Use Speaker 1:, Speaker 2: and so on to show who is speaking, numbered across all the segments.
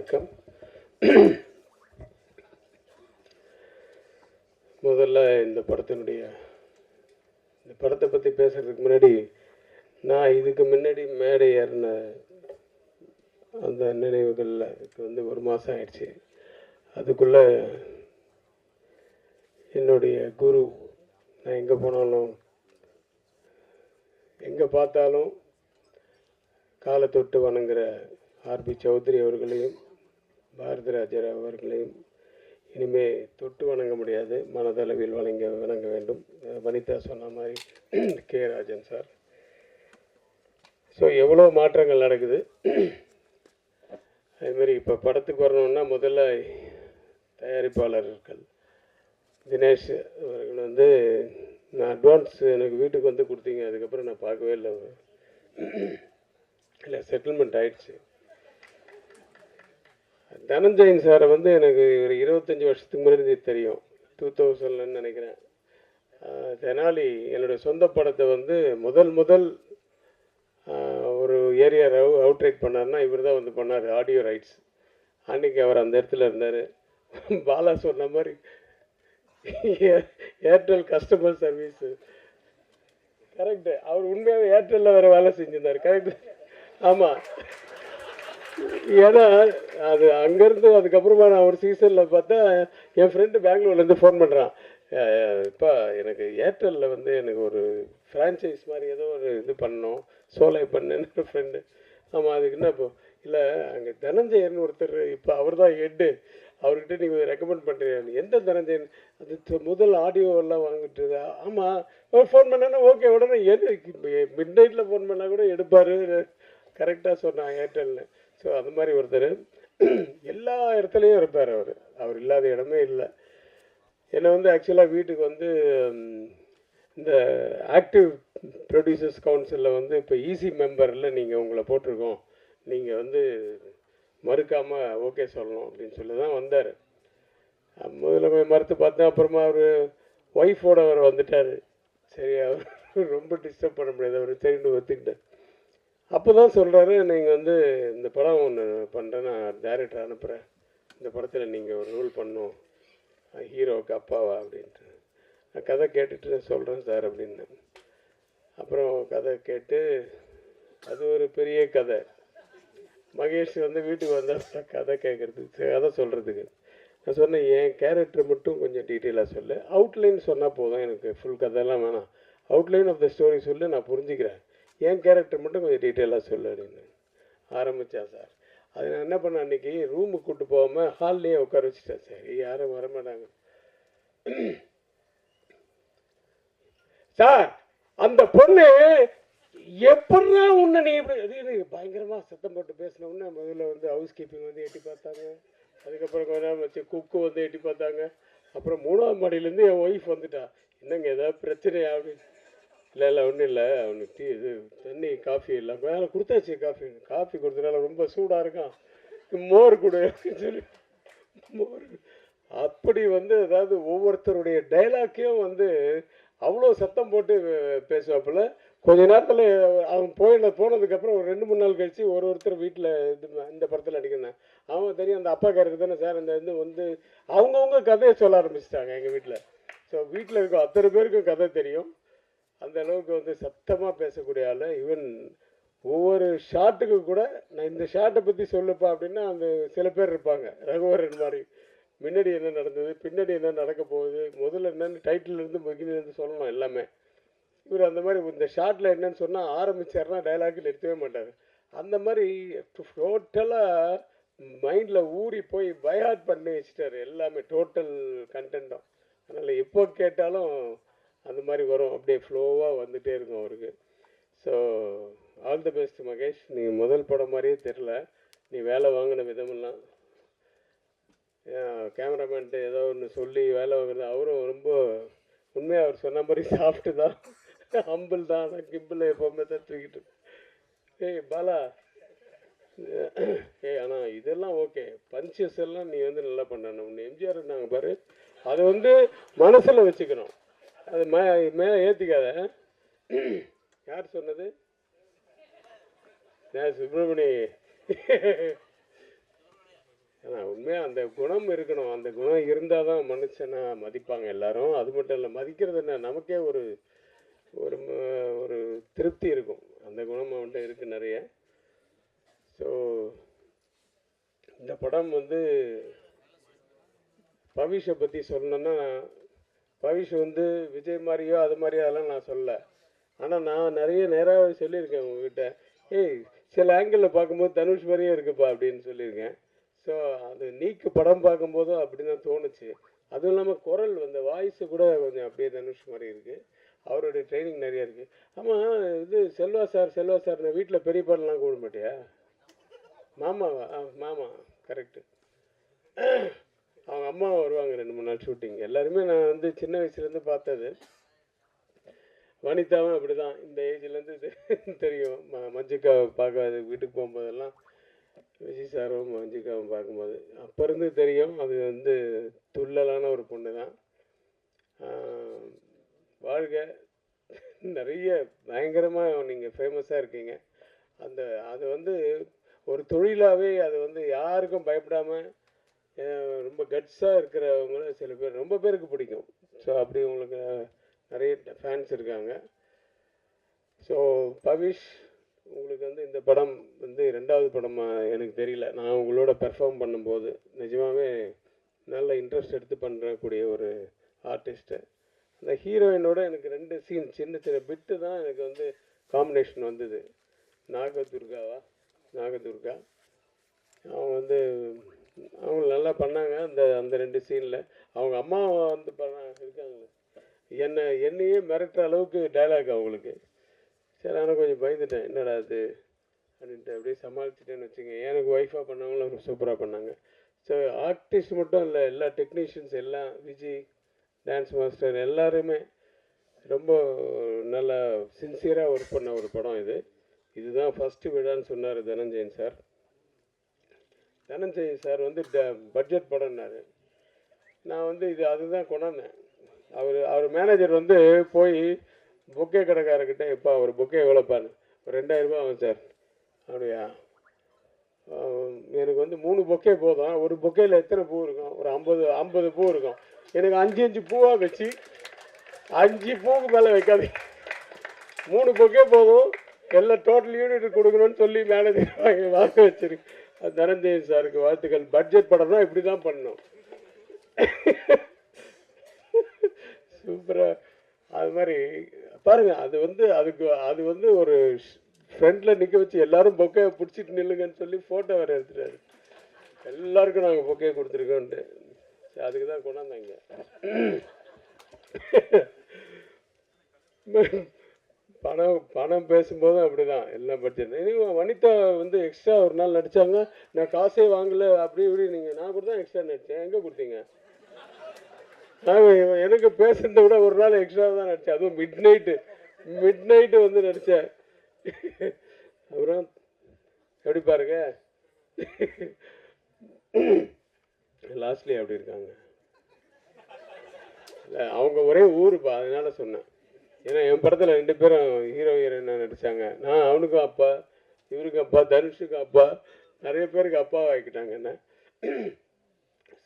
Speaker 1: வணக்கம். முதல்ல இந்த படத்தை பற்றி பேசுகிறதுக்கு முன்னாடி நான் இதுக்கு முன்னாடி மேடை ஏறின அந்த நினைவுகளில் வந்து ஒரு மாதம் ஆயிடுச்சு. அதுக்குள்ளே என்னுடைய குரு, நான் எங்கே போனாலும் எங்கே பார்த்தாலும் காலை தொட்டு வணங்குற ஆர்பி சௌத்ரி அவர்களையும் பாரதிராஜர் அவர்களையும் இனிமே தொட்டு வணங்க முடியாது, மனதளவில் வணங்க வேண்டும். வனிதா சொன்ன மாதிரி கே ராஜன் சார். ஸோ எவ்வளோ மாற்றங்கள் நடக்குது. அதுமாரி இப்போ படத்துக்கு வரணுன்னா முதல்ல தயாரிப்பாளர்கள் தினேஷ் அவர்கள் வந்து நான் அட்வான்ஸ் எனக்கு வீட்டுக்கு வந்து கொடுத்தீங்க, அதுக்கப்புறம் நான் பார்க்கவே இல்லை செட்டில்மெண்ட் ஆயிடுச்சு. தனஞ்சயன் சாரை வந்து எனக்கு ஒரு 25 வருஷத்துக்கு முன்னாடி தெரியும், 2000ன்னு நினைக்கிறேன். தெனாலி என்னுடைய சொந்த படத்தை வந்து முதல் ஒரு ஏரியா அவுட்ரைட் பண்ணார்னா இவர் தான் வந்து பண்ணார், ஆடியோ ரைட்ஸ். அன்றைக்கி அவர் அந்த இடத்துல இருந்தார். பாலா சொன்ன மாதிரி ஏர்டெல் கஸ்டமர் சர்வீஸு கரெக்டு. அவர் உண்மையாகவே ஏர்டெல்லில் வேறு வேலை செஞ்சுருந்தார். கரெக்டு, ஆமாம். ஏன்னா அது அங்கேருந்து அதுக்கப்புறமா நான் ஒரு சீசனில் பார்த்தா என் ஃப்ரெண்டு பெங்களூர்லேருந்து ஃபோன் பண்ணுறான், இப்போ எனக்கு ஏர்டெல்லில் வந்து எனக்கு ஒரு ஃப்ரான்ச்சைஸ் மாதிரி ஏதோ ஒரு இது பண்ணணும், சோலை பண்ணுன்னு ஃப்ரெண்டு. ஆமாம், அதுக்கு என்ன இப்போ இல்லை அங்கே தனஞ்சயன் ஒருத்தர், இப்போ அவர் தான் ஹெட்டு, அவர்கிட்ட நீங்கள் ரெக்கமெண்ட் பண்ணுறீங்க. எந்த தனஞ்சயன்? அது முதல் ஆடியோவெல்லாம் வாங்கிட்டு. ஆமாம், ஃபோன் பண்ணேன்னா ஓகே, உடனே மிட் நைட்டில் ஃபோன் பண்ணால் கூட எடுப்பார். கரெக்டாக சொன்னான் ஏர்டெல்னு. ஸோ அது மாதிரி ஒருத்தர் எல்லா இடத்துலையும் இருப்பார். அவர் இல்லாத இடமே இல்லை. என்னை வந்து ஆக்சுவலாக வீட்டுக்கு வந்து இந்த ஆக்டிவ் ப்ரொடியூசர்ஸ் கவுன்சிலில் வந்து இப்போ ஈசி மெம்பரில் நீங்கள் உங்களை போட்டிருக்கோம், நீங்கள் வந்து மறுக்காமல் ஓகே சொல்லணும் அப்படின்னு சொல்லி தான் வந்தார். முதல்ல போய் மறுத்து பார்த்தேன். அப்புறமா அவர் ஒய்ஃபோடு அவர் வந்துட்டார். சரி, அவர் ரொம்ப டிஸ்டர்ப் பண்ண முடியாது, அவர் சரின்னு ஒத்துக்கிட்டார். அப்போ தான் சொல்கிறாரு, நீங்கள் வந்து இந்த படம் ஒன்று பண்ணுறேன், நான் டைரக்டர் அனுப்புகிறேன், இந்த படத்தில் நீங்கள் ஒரு ரோல் பண்ணணும், ஹீரோவுக்கு அப்பாவா அப்படின்ட்டு. நான் கதை கேட்டுட்டு சொல்கிறேன் சார் அப்படின்னு. அப்புறம் கதை கேட்டு அது ஒரு பெரிய கதை. மகேஷ் வந்து வீட்டுக்கு வந்தால் கதை கேட்குறதுக்கு, கதை சொல்கிறதுக்கு. நான் சொன்னேன், என் கேரக்டர் மட்டும் கொஞ்சம் டீட்டெயிலாக சொல்லு, அவுட்லைன் சொன்னால் போதும், எனக்கு ஃபுல் கதையெல்லாம் வேணாம், அவுட்லைன் ஆஃப் த ஸ்டோரி சொல்லு, நான் புரிஞ்சுக்கிறேன், என் கேரக்டர் மட்டும் கொஞ்சம் டீட்டெயிலாக சொல்லு அப்படின்னு ஆரம்பித்தா சார். அது நான் என்ன பண்ணேன், அன்றைக்கி ரூமுக்கு கூப்பிட்டு போகாமல் ஹால்லேயே உட்கார வச்சுட்டேன். சரி, யாரும் வரமாட்டாங்க சார், அந்த பொண்ணு எப்படா உன்னை நீ இப்படி பயங்கரமாக சத்தம் போட்டு பேசின உடனே முதல்ல வந்து ஹவுஸ் கீப்பிங் வந்து எட்டி பார்த்தாங்க, அதுக்கப்புறம் கொஞ்ச நேரம் வச்சு குக்கு வந்து எட்டி பார்த்தாங்க. அப்புறம் 3ஆவது மாடியிலேருந்து என் ஒய்ஃப் வந்துட்டா, என்னங்க ஏதாவது பிரச்சனையா அப்படின்னு. இல்லை ஒன்றும் இல்லை, அவனுக்கு இது தண்ணி காஃபி இல்லை, மேலே கொடுத்தாச்சு காஃபி கொடுத்தனால ரொம்ப சூடாக இருக்கான், மோர் கொடு அப்படின்னு சொல்லி மோர். அப்படி வந்து அதாவது ஒவ்வொருத்தருடைய டைலாக்கையும் வந்து அவ்வளோ சத்தம் போட்டு பேசுவாப்புல. கொஞ்ச நேரத்தில் அவன் போனதுக்கப்புறம் ஒரு 2-3 நாள் கழித்து ஒருத்தர் வீட்டில் இந்த படத்தில் அடிக்கணும், அவன் தெரியும் அந்த அப்பா கேரக்டர் தானே சார், அந்த இது வந்து அவங்கவுங்க கதையை சொல்ல ஆரம்பிச்சிட்டாங்க எங்கள் வீட்டில். ஸோ வீட்டில் இருக்க அத்தனை பேருக்கும் கதை தெரியும். அந்த அளவுக்கு வந்து சத்தமாக பேசக்கூடிய ஆள். ஈவன் ஒவ்வொரு ஷாட்டுக்கு கூட நான் இந்த ஷாட்டை பற்றி சொல்லுப்பா அப்படின்னா அந்த சில பேர் இருப்பாங்க, ரகுவரன் மாதிரி, முன்னாடி என்ன நடந்தது, பின்னாடி என்ன நடக்க போகுது, முதல்ல என்னென்னு டைட்டிலேருந்து பிகினிலேருந்து சொல்லணும் எல்லாமே. இவர் அந்த மாதிரி இந்த ஷார்ட்டில் என்னன்னு சொன்னால் ஆரம்பிச்சார்னா டைலாக் நிறுத்தவே மாட்டார். அந்த மாதிரி டோட்டலாக மைண்டில் ஊறி போய் பைஹார்ட் பண்ணி வச்சுட்டார் எல்லாமே, டோட்டல் கண்டென்ட்டும். அதனால் எப்போ கேட்டாலும் அந்த மாதிரி வரும், அப்படியே ஃப்ளோவாக வந்துகிட்டே இருக்கும் அவருக்கு. So all the best Mahesh. நீ முதல் படம் மாதிரியே தெரில, நீ வேலை வாங்கின விதமெல்லாம். கேமராமேன்ட்டு ஏதோ ஒன்று சொல்லி வேலை வாங்குறது, அவரும் ரொம்ப உண்மையாக அவர் சொன்ன மாதிரி சாப்பிட்டு தான், ஹம்பிள் தான், ஆனால் கிம்பிள் எப்போவுமே தான் தூக்கிட்டு. பாலா, ஆனால் இதெல்லாம் ஓகே, பஞ்சஸ் எல்லாம் நீ வந்து நல்லா பண்ணணும். ஒன்று எம்ஜிஆர் நாங்கள் பாரு, அதை வந்து மனசில் வச்சுக்கணும், அது மேலே ஏற்றிக்காத. யார் சொன்னது? சுப்பிரமணி ஏன்னா உண்மையாக அந்த குணம் இருக்கணும். அந்த குணம் இருந்தால் தான் மனுஷனை மதிப்பாங்க எல்லாரும். அது மட்டும் இல்லை, மதிக்கிறது என்ன, நமக்கே ஒரு ஒரு ஒரு திருப்தி இருக்கும். அந்த குணம் அவன்கிட்ட இருக்குது நிறைய. ஸோ இந்த படம் வந்து பவிஷை பற்றி சொல்லணுன்னா, பவிஷ் வந்து விஜய் மாதிரியோ அது மாதிரியோ அதெல்லாம் நான் சொல்லலை. ஆனால் நான் நிறைய நேராக சொல்லியிருக்கேன் உங்ககிட்ட, ஏய் சில ஆங்கிளில் பார்க்கும்போது தனுஷ் மாதிரியே இருக்குப்பா அப்படின்னு சொல்லியிருக்கேன். ஸோ அது நீக்கு படம் பார்க்கும்போதும் அப்படி தான் தோணுச்சு. அதுவும் இல்லாமல் குரல் அந்த வாய்ஸு கூட கொஞ்சம் அப்படியே தனுஷ் மாதிரி இருக்குது. அவருடைய ட்ரைனிங் நிறைய இருக்குது. ஆமாம், இது செல்வா சார் நான் வீட்டில் பெரிய பாடலாம் கூட மாட்டியா? மாமாவா? மாமா, கரெக்டு. அவங்க அம்மா வருவாங்க 2-3 நாள் ஷூட்டிங். எல்லாருமே நான் வந்து சின்ன வயசுலேருந்து பார்த்தது. வனிதாவும் அப்படி தான், இந்த ஏஜ்லேருந்து தெரியும். மஞ்சிகா பார்க்க வீட்டுக்கு போகும்போதெல்லாம் விஜய் சாரும் மஞ்சிகாவும் பார்க்கும்போது அப்போ இருந்து தெரியும். அது வந்து துள்ளலான ஒரு பொண்ணு தான். வாழ்க, நிறைய பயங்கரமாக நீங்கள் ஃபேமஸாக இருக்கீங்க. அது வந்து ஒரு தொழிலாகவே அது வந்து யாருக்கும் பயப்படாமல் ரொம்ப கட்ஸாக இருக்கிறவங்கள சில பேர், ரொம்ப பேருக்கு பிடிக்கும். ஸோ அப்படி உங்களுக்கு நிறைய ஃபேன்ஸ் இருக்காங்க. ஸோ பவிஷ், உங்களுக்கு வந்து இந்த படம் வந்து 2வது படமாக எனக்கு தெரியல. நான் உங்களோட பெர்ஃபார்ம் பண்ணும்போது நிஜமாகவே நல்ல இன்ட்ரெஸ்ட் எடுத்து பண்ணுறக்கூடிய ஒரு ஆர்டிஸ்ட்டு. அந்த ஹீரோயினோட எனக்கு 2 சீன் சின்ன சின்ன பிட்டு தான் எனக்கு வந்து காம்பினேஷன் வந்தது. நாகதுர்கா அவங்க வந்து அவங்க நல்லா பண்ணாங்க. அந்த 2 சீனில் அவங்க அம்மா வந்து இருக்காங்க, என்னையே மிரட்டுற அளவுக்கு டைலாக் அவங்களுக்கு. சரி, ஆனால் கொஞ்சம் பயந்துட்டேன், என்னடா அது அப்படின்ட்டு அப்படியே சமாளிச்சுட்டேன்னு வச்சுங்க. எனக்கு ஒய்ஃபாக பண்ணவங்களும் சூப்பராக பண்ணாங்க. ஸோ ஆர்டிஸ்ட் மட்டும் இல்லை, எல்லா டெக்னீஷியன்ஸ் எல்லாம், விஜய் டான்ஸ் மாஸ்டர் எல்லாருமே ரொம்ப நல்லா சின்சியராக ஒர்க் பண்ண ஒரு படம் இது. இதுதான் ஃபஸ்ட்டு விழான்னு சொன்னார் தனஞ்சயன் சார். தனஞ்சயன் சார் வந்து பட்ஜெட் படம்னாரு. நான் வந்து அதுதான் கொண்டாந்தேன். அவர் மேனேஜர் வந்து போய் பொக்கே கடைக்காரர்கிட்ட, எப்பா ஒரு பொக்கே எவ்வளோப்பான்னு, ஒரு 2000 ரூபா ஆகும் சார். அப்படியா, எனக்கு வந்து 3 பொக்கே போதும். ஒரு பொக்கேயில் எத்தனை பூ இருக்கும்? ஒரு 50 பூ இருக்கும். எனக்கு 5 பூவாக வச்சு 5 பூவுக்கு மேலே வைக்காது, 3 பொக்கே போதும், எல்லாம் டோட்டல் யூனிட் கொடுக்கணும்னு சொல்லி மேனேஜர் வாங்க வச்சிருக்கு. தனஞ்சயன் சாருக்கு வாழ்த்துக்கள். பட்ஜெட் படம் தான் இப்படி தான் பண்ணணும். சூப்பராக அது மாதிரி பாருங்கள். அது வந்து ஒரு ஃப்ரெண்டில் நிற்க வச்சு எல்லாரும் பொக்கே பிடிச்சிட்டு நில்லுங்கன்னு சொல்லி ஃபோட்டோ வேறு எடுத்துட்டாரு. எல்லாருக்கும் நாங்கள் பொக்கே கொடுத்துருக்கோன்ட்டு. அதுக்கு தான் கொண்டாந்தாங்க. பணம் பேசும்போதும் அப்படி தான் எல்லாம் பட்ஜெட். வனிதா வந்து எக்ஸ்ட்ரா ஒரு நாள் நடித்தாங்க, நான் காசே வாங்கலை அப்படி இப்படி. நான் கூட தான் எக்ஸ்ட்ரா நடித்தேன், எங்கே கொடுத்தீங்க? எனக்கு பேசுறதை விட ஒரு நாள் எக்ஸ்ட்ரா தான் நடித்தேன், அதுவும் மிட் நைட்டு வந்து நடித்தேன். அப்புறம் எப்படி பாருங்க, லாஸ்ட்லி அப்படி இருக்காங்க. இல்லை, அவங்க ஒரே ஊருப்பா, அதனால சொன்னேன். ஏன்னா என் படத்தில் 2 பேரும் ஹீரோ ஹீரோயினாக நடித்தாங்க. நான் அவனுக்கும் அப்பா, இவருக்கும் அப்பா, தனுஷுக்கும் அப்பா, நிறைய பேருக்கு அப்பாவை ஆக்கிட்டாங்க என்ன.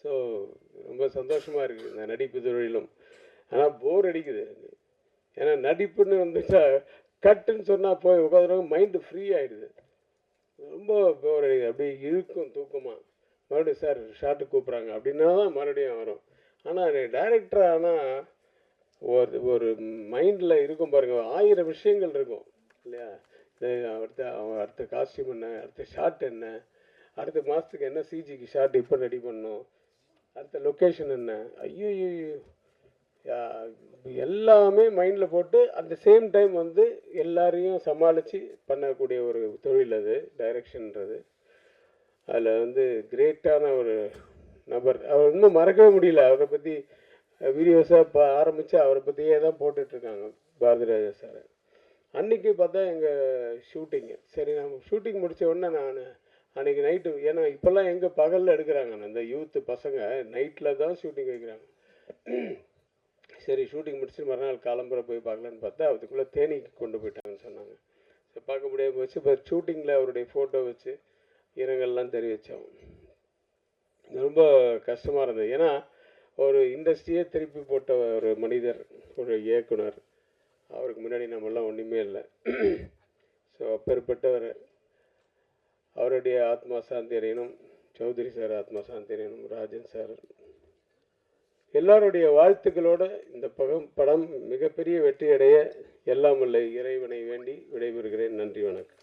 Speaker 1: ஸோ ரொம்ப சந்தோஷமாக இருக்குது இந்த நடிப்பு தொழிலும். ஆனால் போர் அடிக்குது எனக்கு. ஏன்னா நடிப்புன்னு வந்துச்சா கட்டுன்னு சொன்னால் போய் உட்காந்துருவாங்க, மைண்டு ஃப்ரீ ஆகிடுது. ரொம்ப போர் அடிக்குது, அப்படியே இழுக்கும் தூக்கமாக. மறுபடியும் சார் ஷார்ட்டு கூப்பிட்றாங்க அப்படின்னா தான் மறுபடியும் வரும். ஆனால் டைரக்டர் ஆனால் ஒரு மைண்டில் இருக்கும் பாருங்கள், 1000 விஷயங்கள் இருக்கும் இல்லையா. அடுத்த காஸ்டியூம் என்ன, அடுத்த ஷார்ட் என்ன, அடுத்த மாதத்துக்கு என்ன சிஜிக்கு ஷார்ட் இப்போ ரெடி பண்ணணும், அடுத்த லொக்கேஷன் என்ன, ஐயோ எல்லாமே மைண்டில் போட்டு அட் த சேம் டைம் வந்து எல்லாரையும் சமாளித்து பண்ணக்கூடிய ஒரு தொழில் அது டைரக்ஷன்ன்றது. அதில் வந்து கிரேட்டான ஒரு நபர். அவர் இன்னும் மறக்கவே முடியல. அவரை பற்றி வீடியோஸாக ஆரம்பித்து அவரை பற்றியே தான் போட்டுட்ருக்காங்க பாரதிராஜா சார். அன்றைக்கி பார்த்தா எங்கள் ஷூட்டிங்கு. சரி, நம்ம ஷூட்டிங் முடித்த உடனே நான் அன்றைக்கி நைட்டு, ஏன்னா இப்போல்லாம் எங்கே பகலில் எடுக்கிறாங்க, அந்த யூத்து பசங்க நைட்டில் தான் ஷூட்டிங் வைக்கிறாங்க. சரி, ஷூட்டிங் முடிச்சுட்டு மறுநாள் காலம்புரை போய் பார்க்கலான்னு பார்த்தா அதுக்குள்ளே தேனிக்கு கொண்டு போயிட்டாங்கன்னு சொன்னாங்க. ஸோ பார்க்க முடியாமல் போச்சு. இப்போ ஷூட்டிங்கில் அவருடைய ஃபோட்டோ வச்சு இரங்கல்லாம் தெரிவித்தோம். ரொம்ப கஷ்டமாக இருந்தது. ஏன்னா ஒரு இண்டஸ்ட்ரியே திருப்பி போட்ட ஒரு மனிதர், ஒரு இயக்குனர். அவருக்கு முன்னாடி நம்மெல்லாம் ஒன்றுமே இல்லை. ஸோ அப்பேற்பட்டவர், அவருடைய ஆத்மா சாந்தி அடையணும். சௌத்ரி சார் ஆத்மா சாந்தி அடையணும். ராஜன் சார் எல்லாருடைய வாழ்த்துக்களோட இந்த படம் மிகப்பெரிய வெற்றி அடைய எல்லாம் வல்ல இறைவனை வேண்டி விடைபெறுகிறேன். நன்றி, வணக்கம்.